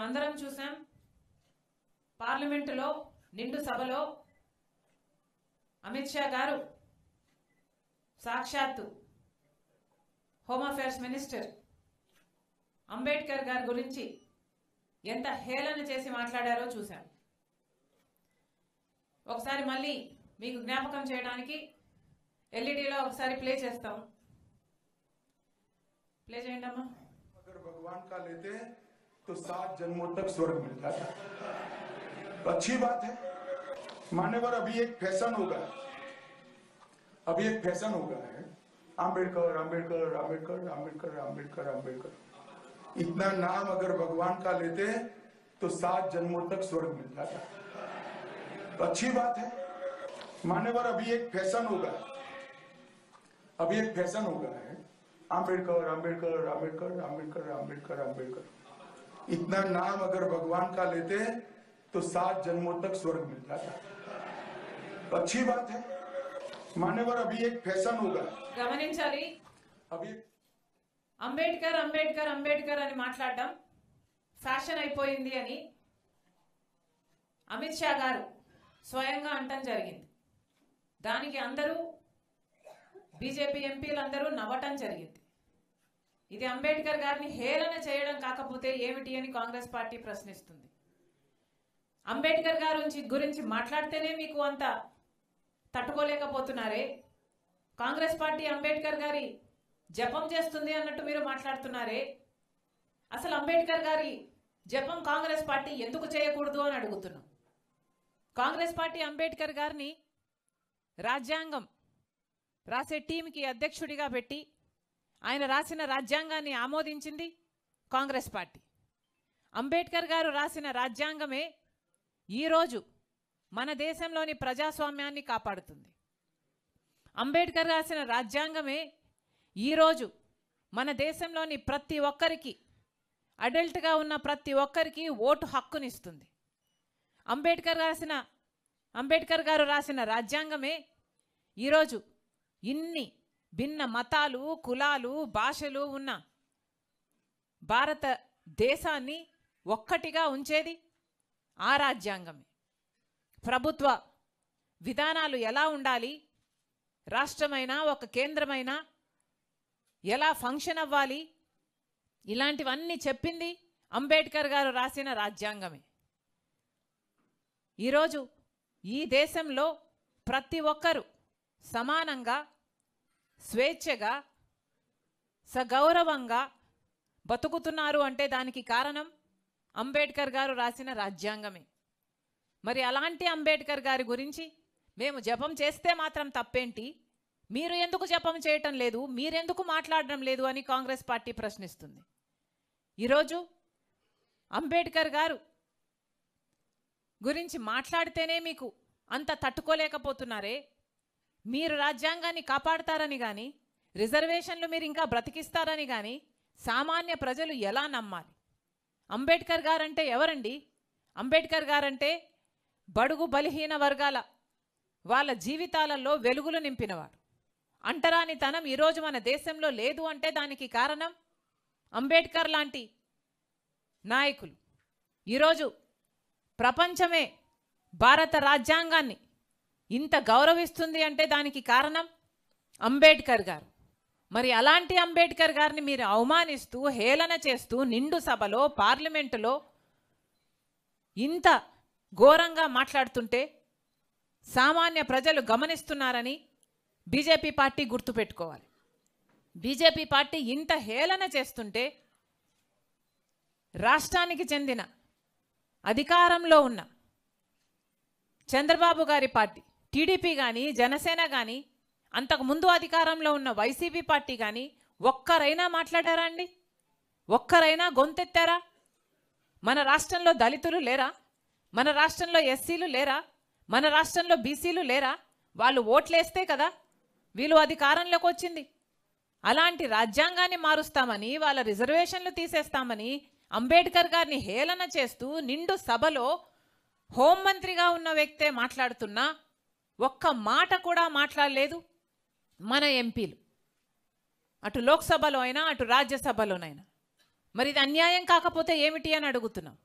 మనందరం చూసాం పార్లమెంటులో నిండు సభలో అమిత్ షా గారు సాక్షాత్తు హోమ్ అఫేర్స్ మినిస్టర్ అంబేద్కర్ గారి గురించి ఎంత హేళన చేసి మాట్లాడారో చూసాం. ఒకసారి మళ్ళీ మీకు జ్ఞాపకం చేయడానికి ఎల్ఈడీలో ఒకసారి ప్లే చేస్తాం. प्ले చేయండి అమ్మా. अगर भगवान का लेते तो 7 जन्मों तक स्वर्ग मिल जाता. तो अच्छी बात है. मान्यवर अभी एक फैशन होगा, अभी एक फैशन हो गया है आम्बेडकर आम्बेडकर आम्बेडकर आम्बेडकर आम्बेडकर आम्बेडकर. इतना नाम अगर भगवान का लेते तो 7 जन्मों तक स्वर्ग मिल जाता. तो अच्छी बात है. मान्यवर अभी एक फैशन होगा, अभी एक फैशन हो गया है आम्बेडकर आम्बेडकर आम्बेडकर आम्बेडकर आम्बेडकर आम्बेडकर. इतना नाम अगर भगवान का लेते तो 7 जन्मों तक स्वर्ग मिल जाता. तो अच्छी बात है. मान्यवर अभी एक फैशन होगा. గమనించాలి, अभी అంబేద్కర్ అంబేద్కర్ అంబేద్కర్ అని మాట్లాడడం ఫ్యాషన్ అయిపోయింది అని అమిత్ షా గారు స్వయంగా అంటం జరిగింది. దానికి అందరూ బీజేపీ ఎంపీలు అందరూ నవ్వటం జరిగింది. ఇది అంబేద్కర్ గారిని హేళన చేయడం కాకపోతే ఏమిటి అని కాంగ్రెస్ పార్టీ ప్రశ్నిస్తుంది. అంబేద్కర్ గారి గురించి మాట్లాడితేనే మీకు అంత తట్టుకోలేకపోతున్నారే, కాంగ్రెస్ పార్టీ అంబేద్కర్ గారి జపం చేస్తుంది అన్నట్టు మీరు మాట్లాడుతున్నారే, అసలు అంబేద్కర్ గారి జపం కాంగ్రెస్ పార్టీ ఎందుకు చేయకూడదు అని అడుగుతున్నాం. కాంగ్రెస్ పార్టీ అంబేద్కర్ గారిని రాజ్యాంగం రాసే టీంకి అధ్యక్షుడిగా పెట్టి ఆయన రాసిన రాజ్యాంగాన్ని ఆమోదించింది కాంగ్రెస్ పార్టీ. అంబేద్కర్ గారు రాసిన రాజ్యాంగమే ఈరోజు మన దేశంలోని ప్రజాస్వామ్యాన్ని కాపాడుతుంది. అంబేద్కర్ రాసిన రాజ్యాంగమే ఈరోజు మన దేశంలోని ప్రతి ఒక్కరికి, అడల్ట్గా ఉన్న ప్రతి ఒక్కరికి ఓటు హక్కునిస్తుంది. అంబేద్కర్ గారు రాసిన రాజ్యాంగమే ఈరోజు ఇన్ని భిన్న మతాలు, కులాలు, భాషలు ఉన్న భారతదేశాన్ని ఒక్కటిగా ఉంచేది ఆ రాజ్యాంగమే. ప్రభుత్వ విధానాలు ఎలా ఉండాలి, రాష్ట్రమైనా ఒక కేంద్రమైనా ఎలా ఫంక్షన్ అవ్వాలి, ఇలాంటివన్నీ చెప్పింది అంబేద్కర్ గారు రాసిన రాజ్యాంగమే. ఈరోజు ఈ దేశంలో ప్రతి ఒక్కరూ సమానంగా, స్వేచ్ఛగా, సగౌరవంగా బతుకుతున్నారు అంటే దానికి కారణం అంబేద్కర్ గారు రాసిన రాజ్యాంగమే. మరి అలాంటి అంబేద్కర్ గారి గురించి మేము జపం చేస్తే మాత్రం తప్పేంటి, మీరు ఎందుకు జపం చేయటం లేదు, మీరెందుకు మాట్లాడడం లేదు అని కాంగ్రెస్ పార్టీ ప్రశ్నిస్తుంది. ఈరోజు అంబేద్కర్ గారు గురించి మాట్లాడితేనే మీకు అంత తట్టుకోలేకపోతున్నారే, మీరు రాజ్యాంగాన్ని కాపాడతారని కానీ, రిజర్వేషన్లు మీరు ఇంకా బ్రతికిస్తారని కానీ సామాన్య ప్రజలు ఎలా నమ్మాలి? అంబేద్కర్ గారంటే ఎవరండి? అంబేద్కర్ గారంటే బడుగు బలహీన వర్గాల వాళ్ళ జీవితాలలో వెలుగులు నింపినవాడు. అంటరానితనం ఈరోజు మన దేశంలో లేదు అంటే దానికి కారణం అంబేద్కర్ లాంటి నాయకులు. ఈరోజు ప్రపంచమే భారత రాజ్యాంగాన్ని ఇంత గౌరవిస్తుంది అంటే దానికి కారణం అంబేద్కర్ గారు. మరి అలాంటి అంబేద్కర్ గారిని మీరు అవమానిస్తూ, హేళన చేస్తూ నిండు సభలో, పార్లమెంటులో ఇంత ఘోరంగా మాట్లాడుతుంటే సామాన్య ప్రజలు గమనిస్తున్నారని బీజేపీ పార్టీ గుర్తుపెట్టుకోవాలి. బీజేపీ పార్టీ ఇంత హేళన చేస్తుంటే రాష్ట్రానికి చెందిన అధికారంలో ఉన్న చంద్రబాబు గారి పార్టీ టీడీపీ కానీ, జనసేన కానీ, అంతకుముందు అధికారంలో ఉన్న వైసీపీ పార్టీ కానీ ఒక్కరైనా మాట్లాడారా అండి? ఒక్కరైనా గొంతెత్తారా? మన రాష్ట్రంలో దళితులు లేరా? మన రాష్ట్రంలో ఎస్సీలు లేరా? మన రాష్ట్రంలో బీసీలు లేరా? వాళ్ళు ఓట్లేస్తే కదా వీళ్ళు అధికారంలోకి వచ్చింది. అలాంటి రాజ్యాంగాన్ని మారుస్తామని, వాళ్ళ రిజర్వేషన్లు తీసేస్తామని అంబేద్కర్ గారిని హేళన చేస్తూ నిండు సభలో హోంమంత్రిగా ఉన్న వ్యక్తే మాట్లాడుతున్నా ఒక్క మాట కూడా మాట్లాడలేదు మన ఎంపీలు, అటు లోక్సభలో అయినా అటు రాజ్యసభలోనైనా. మరి ఇది అన్యాయం కాకపోతే ఏమిటి అని అడుగుతున్నాం.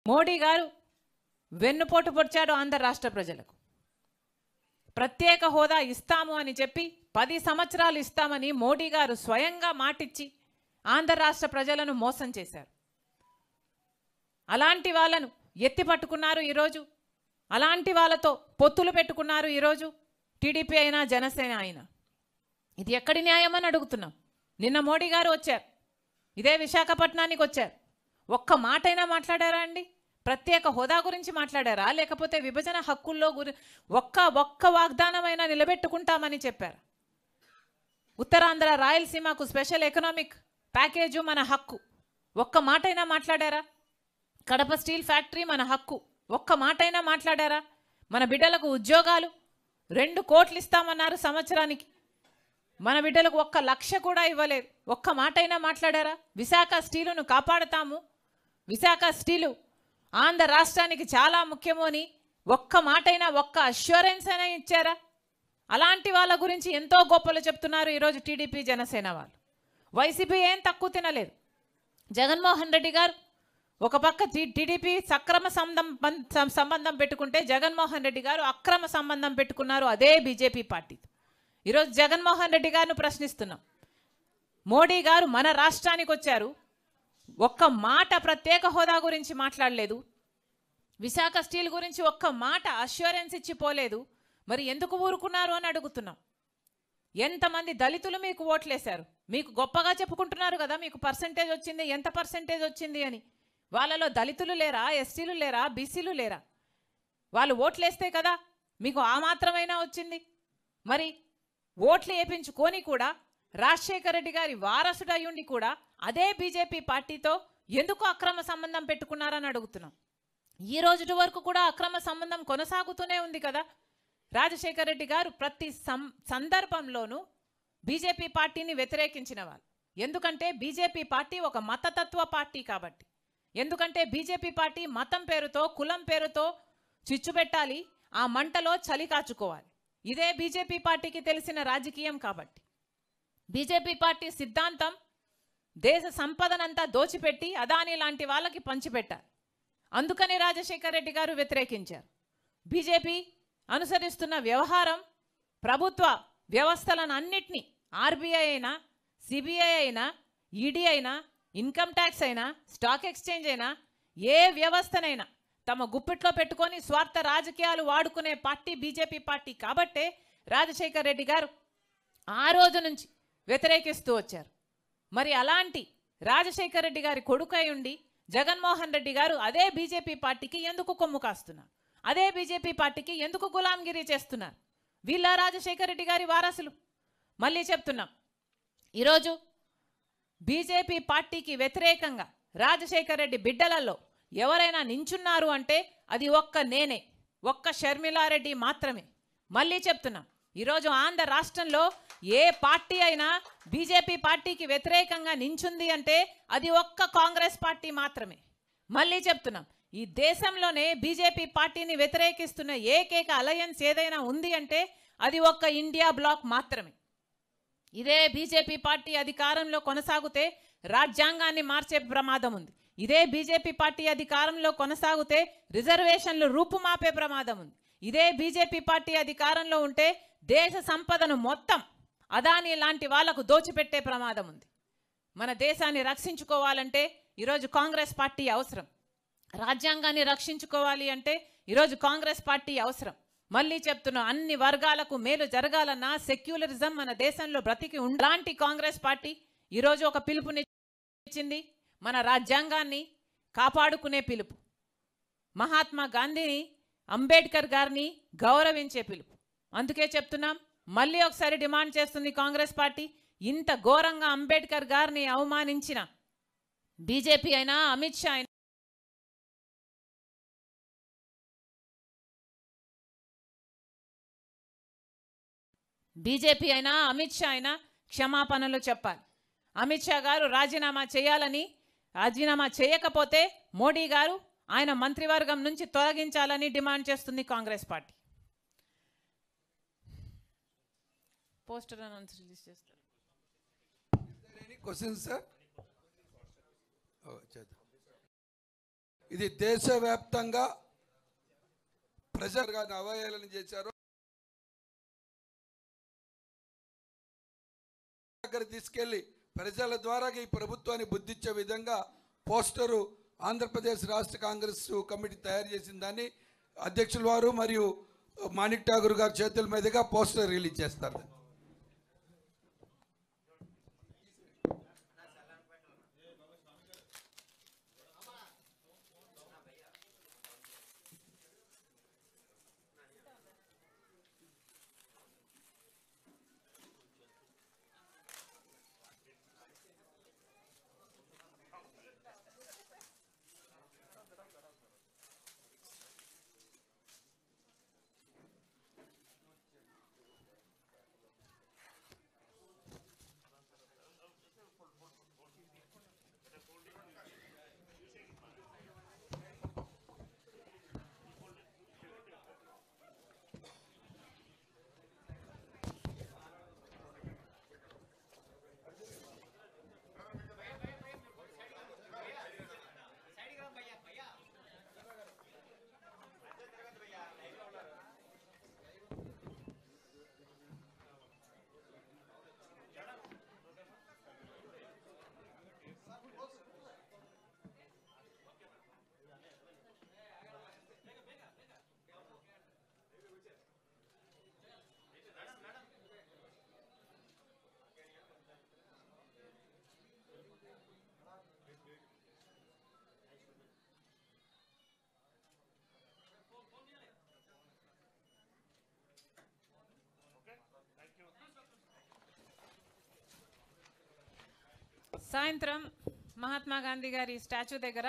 మోడీ గారు వెన్నుపోటు పొడిచాడు ఆంధ్ర రాష్ట్ర ప్రజలకు. ప్రత్యేక హోదా ఇస్తాము అని చెప్పి 10 సంవత్సరాలు ఇస్తామని మోడీ గారు స్వయంగా మాటిచ్చి ఆంధ్ర రాష్ట్ర ప్రజలను మోసం చేశారు. అలాంటి వాళ్ళను ఎత్తి పట్టుకున్నారు ఈరోజు. అలాంటి వాళ్ళతో పొత్తులు పెట్టుకున్నారు ఈరోజు టీడీపీ అయినా జనసేన అయినా. ఇది ఎక్కడి న్యాయం అని అడుగుతున్నాం. నిన్న మోడీ గారు వచ్చారు, ఇదే విశాఖపట్నానికి వచ్చారు. ఒక్క మాటైనా మాట్లాడారా అండి? ప్రత్యేక హోదా గురించి మాట్లాడారా? లేకపోతే విభజన హక్కుల్లో ఒక్క వాగ్దానమైనా నిలబెట్టుకుంటామని చెప్పారు. ఉత్తరాంధ్ర రాయలసీమకు స్పెషల్ ఎకనామిక్ ప్యాకేజు మన హక్కు, ఒక్క మాటైనా మాట్లాడారా? కడప స్టీల్ ఫ్యాక్టరీ మన హక్కు, ఒక్క మాటైనా మాట్లాడారా? మన బిడ్డలకు ఉద్యోగాలు 2 కోట్లు ఇస్తామన్నారు సంవత్సరానికి, మన బిడ్డలకు 1 లక్ష కూడా ఇవ్వలేదు. ఒక్క మాటైనా మాట్లాడారా? విశాఖ స్టీలును కాపాడుతాము, విశాఖ స్టీలు ఆంధ్ర రాష్ట్రానికి చాలా ముఖ్యము అని ఒక్క మాటైనా, ఒక్క అష్యూరెన్స్ అయినా ఇచ్చారా? అలాంటి వాళ్ళ గురించి ఎంతో గొప్పలు చెప్తున్నారు ఈరోజు టీడీపీ జనసేన వాళ్ళు. వైసీపీ ఏం తక్కువ తినలేదు. జగన్మోహన్ రెడ్డి గారు ఒక పక్క టీడీపీ సక్రమ సంబంధం పెట్టుకుంటే జగన్మోహన్ రెడ్డి గారు అక్రమ సంబంధం పెట్టుకున్నారు అదే బీజేపీ పార్టీతో. ఈరోజు జగన్మోహన్ రెడ్డి గారిని ప్రశ్నిస్తున్నాం. మోడీ గారు మన రాష్ట్రానికి వచ్చారు, ఒక్క మాట ప్రత్యేక హోదా గురించి మాట్లాడలేదు, విశాఖ స్టీల్ గురించి ఒక్క మాట అష్యూరెన్స్ ఇచ్చిపోలేదు. మరి ఎందుకు ఊరుకున్నారు అని అడుగుతున్నాం. ఎంతమంది దళితులు మీకు ఓట్లేశారు? మీకు గొప్పగా చెప్పుకుంటున్నారు కదా మీకు పర్సెంటేజ్ వచ్చింది, ఎంత పర్సెంటేజ్ వచ్చింది అని. వాళ్ళలో దళితులు లేరా? ఎస్టీలు లేరా? బీసీలు లేరా? వాళ్ళు ఓట్లేస్తే కదా మీకు ఆ మాత్రమైనా వచ్చింది. మరి ఓట్లు వేయించుకొని కూడా రాజశేఖర రెడ్డి గారి వారసుడు అయ్యుండి కూడా అదే బీజేపీ పార్టీతో ఎందుకు అక్రమ సంబంధం పెట్టుకున్నారని అడుగుతున్నాం. ఈ రోజు వరకు కూడా అక్రమ సంబంధం కొనసాగుతూనే ఉంది కదా. రాజశేఖర రెడ్డి గారు ప్రతి సందర్భంలోనూ బీజేపీ పార్టీని వ్యతిరేకించిన వాళ్ళు. ఎందుకంటే బీజేపీ పార్టీ ఒక మతతత్వ పార్టీ కాబట్టి. ఎందుకంటే బీజేపీ పార్టీ మతం పేరుతో, కులం పేరుతో చిచ్చు పెట్టాలి, ఆ మంటలో చలి కాచుకోవాలి. ఇదే బీజేపీ పార్టీకి తెలిసిన రాజకీయం కాబట్టి. బీజేపీ పార్టీ సిద్ధాంతం దేశ సంపదనంతా దోచిపెట్టి అదానీ లాంటి వాళ్ళకి పంచిపెట్టాలి. అందుకని రాజశేఖర రెడ్డి గారు వ్యతిరేకించారు. బీజేపీ అనుసరిస్తున్న వ్యవహారం ప్రభుత్వ వ్యవస్థలను అన్నిటినీ, ఆర్బీఐ అయినా, సిబిఐ అయినా, ఈడీ అయినా, ఇన్కమ్ ట్యాక్స్ అయినా, స్టాక్ ఎక్స్చేంజ్ అయినా, ఏ వ్యవస్థనైనా తమ గుప్పిట్లో పెట్టుకొని స్వార్థ రాజకీయాలు వాడుకునే పార్టీ బీజేపీ పార్టీ కాబట్టే రాజశేఖర రెడ్డి గారు ఆ రోజు నుంచి వ్యతిరేకిస్తూ వచ్చారు. మరి అలాంటి రాజశేఖర రెడ్డి గారి కొడుకై ఉండి జగన్మోహన్ రెడ్డి గారు అదే బీజేపీ పార్టీకి ఎందుకు కొమ్ము కాస్తున్నారు? అదే బీజేపీ పార్టీకి ఎందుకు గులాంగిరి చేస్తున్నారు? వీళ్ళ రాజశేఖర రెడ్డి గారి వారసులు. మళ్ళీ చెప్తున్నాం, ఈరోజు బీజేపీ పార్టీకి వ్యతిరేకంగా రాజశేఖర రెడ్డి బిడ్డలలో ఎవరైనా నించున్నారు అంటే అది ఒక్క నేనే, ఒక్క షర్మిలారెడ్డి మాత్రమే. మళ్ళీ చెప్తున్నాం, ఈరోజు ఆంధ్ర రాష్ట్రంలో ఏ పార్టీ అయినా బీజేపీ పార్టీకి వ్యతిరేకంగా నించుంది అంటే అది ఒక్క కాంగ్రెస్ పార్టీ మాత్రమే. మళ్ళీ చెప్తున్నాం, ఈ దేశంలోనే బీజేపీ పార్టీని వ్యతిరేకిస్తున్న ఏకైక అలయన్స్ ఏదైనా ఉంది అంటే అది ఒక్క ఇండియా బ్లాక్ మాత్రమే. ఇదే బీజేపీ పార్టీ అధికారంలో కొనసాగితే రాజ్యాంగాన్ని మార్చే ప్రమాదం ఉంది. ఇదే బీజేపీ పార్టీ అధికారంలో కొనసాగితే రిజర్వేషన్లు రూపుమాపే ప్రమాదం ఉంది. ఇదే బీజేపీ పార్టీ అధికారంలో ఉంటే దేశ సంపదను మొత్తం అదానీ లాంటి వాళ్లకు దోచిపెట్టే ప్రమాదం ఉంది. మన దేశాన్ని రక్షించుకోవాలంటే ఈరోజు కాంగ్రెస్ పార్టీ అవసరం. రాజ్యాంగాన్ని రక్షించుకోవాలి అంటే ఈరోజు కాంగ్రెస్ పార్టీ అవసరం. మళ్ళీ చెప్తున్నా, అన్ని వర్గాలకు మేలు జరగాలన్నా సెక్యులరిజం మన దేశంలో బ్రతికి ఉండాలంటి కాంగ్రెస్ పార్టీ ఈరోజు ఒక పిలుపునిచ్చింది, మన రాజ్యాంగాన్ని కాపాడుకునే పిలుపు, మహాత్మా గాంధీని, అంబేద్కర్ గారిని గౌరవించే పిలుపు. అందుకే చెప్తున్నాం, మళ్ళీ ఒకసారి డిమాండ్ చేస్తుంది కాంగ్రెస్ పార్టీ, ఇంత ఘోరంగా అంబేద్కర్ గారిని అవమానించిన బీజేపీ అయినా, అమిత్ షా అయినా, బీజేపీ అయినా, అమిత్ షా అయినా క్షమాపణలు చెప్పాలి. అమిత్ షా గారు రాజీనామా చేయాలని, రాజీనామా చేయకపోతే మోడీ గారు ఆయన మంత్రివర్గం నుంచి తొలగించాలని డిమాండ్ చేస్తుంది Congress party. Poster announce release చేస్తారు. Any questions, sir? Oh, ఇది దేశవ్యాప్తంగా ప్రజలుగా అవహేళన చేశారు. దగ్గర తీసుకెళ్లి ప్రజల ద్వారా ఈ ప్రభుత్వాన్ని బుద్ధిచ్చే విధంగా పోస్టరు ఆంధ్రప్రదేశ్ రాష్ట్ర కాంగ్రెస్ కమిటీ తయారు చేసిన దాన్ని అధ్యక్షుల వారు మరియు మాణిక్ ఠాగూర్ గారి చేతుల మీదుగా పోస్టర్ రిలీజ్ చేస్తారు. సాయంత్రం మహాత్మా గాంధీ గారి స్టాచ్యూ దగ్గర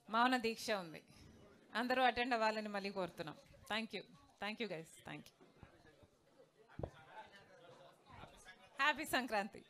మౌన దీక్ష ఉంది. అందరూ అటెండ్ అవ్వాలని మళ్ళీ కోరుతున్నాం. Thank you guys. Thank you. Happy Sankranti.